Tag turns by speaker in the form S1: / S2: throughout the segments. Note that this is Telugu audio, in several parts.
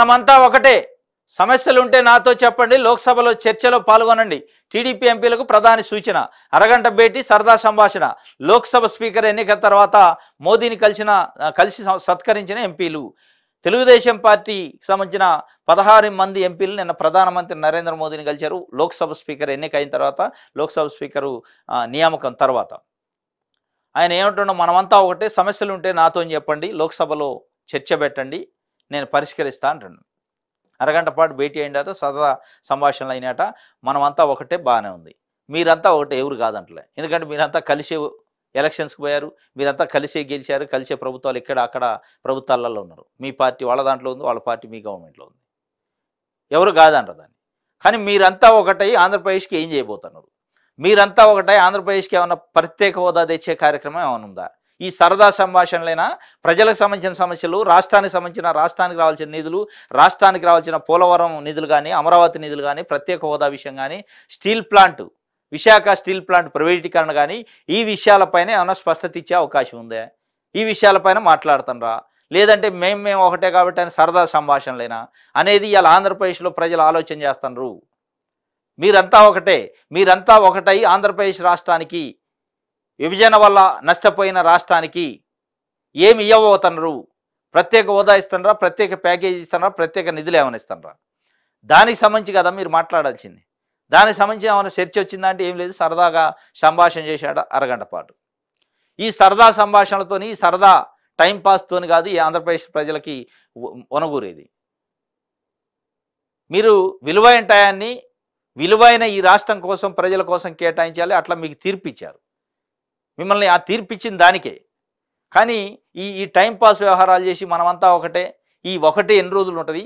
S1: మనమంతా ఒకటే. సమస్యలుంటే నాతో చెప్పండి. లోక్సభలో చర్చలో పాల్గొనండి. టీడీపీ ఎంపీలకు ప్రధాని సూచన. అరగంట భేటీ, సరదా సంభాషణ. లోక్సభ స్పీకర్ ఎన్నిక తర్వాత మోదీని కలిసి సత్కరించిన ఎంపీలు. తెలుగుదేశం పార్టీకి సంబంధించిన 16 మంది ఎంపీలు నిన్న ప్రధానమంత్రి నరేంద్ర మోదీని కలిశారు. లోక్సభ స్పీకర్ ఎన్నికైన తర్వాత, లోక్సభ స్పీకరు నియామకం తర్వాత. ఆయన ఏమంటున్నా, మనమంతా ఒకటే, సమస్యలుంటే నాతో చెప్పండి, లోక్సభలో చర్చ పెట్టండి, నేను పరిష్కరిస్తా అంటున్నాను. అరగంట పాటు భేటీ అయినట, సరదా సంభాషణలు అయినట. మనమంతా ఒకటే, బాగానే ఉంది. మీరంతా ఒకటే, ఎవరు కాదంటలే. ఎందుకంటే మీరంతా కలిసే ఎలక్షన్స్కి పోయారు, మీరంతా కలిసే గెలిచారు, కలిసే ప్రభుత్వాలు ఇక్కడ అక్కడ ప్రభుత్వాలలో ఉన్నారు. మీ పార్టీ వాళ్ళ దాంట్లో ఉంది, వాళ్ళ పార్టీ మీ గవర్నమెంట్లో ఉంది. ఎవరు కాదంటారు దాన్ని. కానీ మీరంతా ఒకటై ఆంధ్రప్రదేశ్కి ఏం చేయబోతున్నారు? మీరంతా ఒకటై ఆంధ్రప్రదేశ్కి ఏమన్నా ప్రత్యేక హోదా తెచ్చే కార్యక్రమం ఏమైనా ఉందా? ఈ సరదా సంభాషణలైనా, ప్రజలకు సంబంధించిన సమస్యలు, రాష్ట్రానికి రావాల్సిన నిధులు, రాష్ట్రానికి రావాల్సిన పోలవరం నిధులు కానీ, అమరావతి నిధులు కానీ, ప్రత్యేక హోదా విషయం కానీ, steel plant, Visakha steel plant ప్రైవేటీకరణ కానీ, ఈ విషయాలపైన ఏమైనా స్పష్టత ఇచ్చే అవకాశం ఉందా? ఈ విషయాలపైన మాట్లాడుతుండ్రా? లేదంటే మేము ఒకటే కాబట్టి అని సరదా సంభాషణలేనా అనేది ఇలా ఆంధ్రప్రదేశ్లో ప్రజలు ఆలోచన చేస్తున్నారు. మీరంతా ఒకటై ఆంధ్రప్రదేశ్ రాష్ట్రానికి, విభజన వల్ల నష్టపోయిన రాష్ట్రానికి ఏమి ఇవ్వబోతున్నారు? ప్రత్యేక హోదా ఇస్తున్నారా, ప్రత్యేక ప్యాకేజీ ఇస్తున్నారా, ప్రత్యేక నిధులు ఏమైనా ఇస్తున్నారా? దానికి సంబంధించి కదా మీరు మాట్లాడాల్సింది. దానికి సంబంధించి ఏమైనా చర్చ వచ్చిందా అంటే ఏం లేదు. సరదాగా సంభాషణ చేశాడు అరగంట పాటు. ఈ సరదా సంభాషణలతోని, ఈ సరదా టైంపాస్తోని కాదు ఈ ఆంధ్రప్రదేశ్ ప్రజలకి ఒనగూరేది. మీరు విలువైన టయాన్ని, విలువైన ఈ రాష్ట్రం కోసం, ప్రజల కోసం కేటాయించాలి. అట్లా మీకు తీర్పిచ్చారు. మిమ్మల్ని ఆ తీర్పిచ్చిన దానికే. కానీ ఈ టైంపాస్ వ్యవహారాలు చేసి మనమంతా ఒకటే, ఈ ఒకటే ఎన్ని రోజులు ఉంటుంది,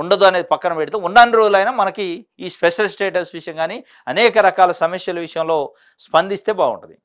S1: ఉండదు అనేది పక్కన పెడితే, ఉన్నన్ని రోజులైనా మనకి ఈ స్పెషల్ స్టేటస్ విషయం కానీ, అనేక రకాల సమస్యల విషయంలో స్పందిస్తే బాగుంటుంది.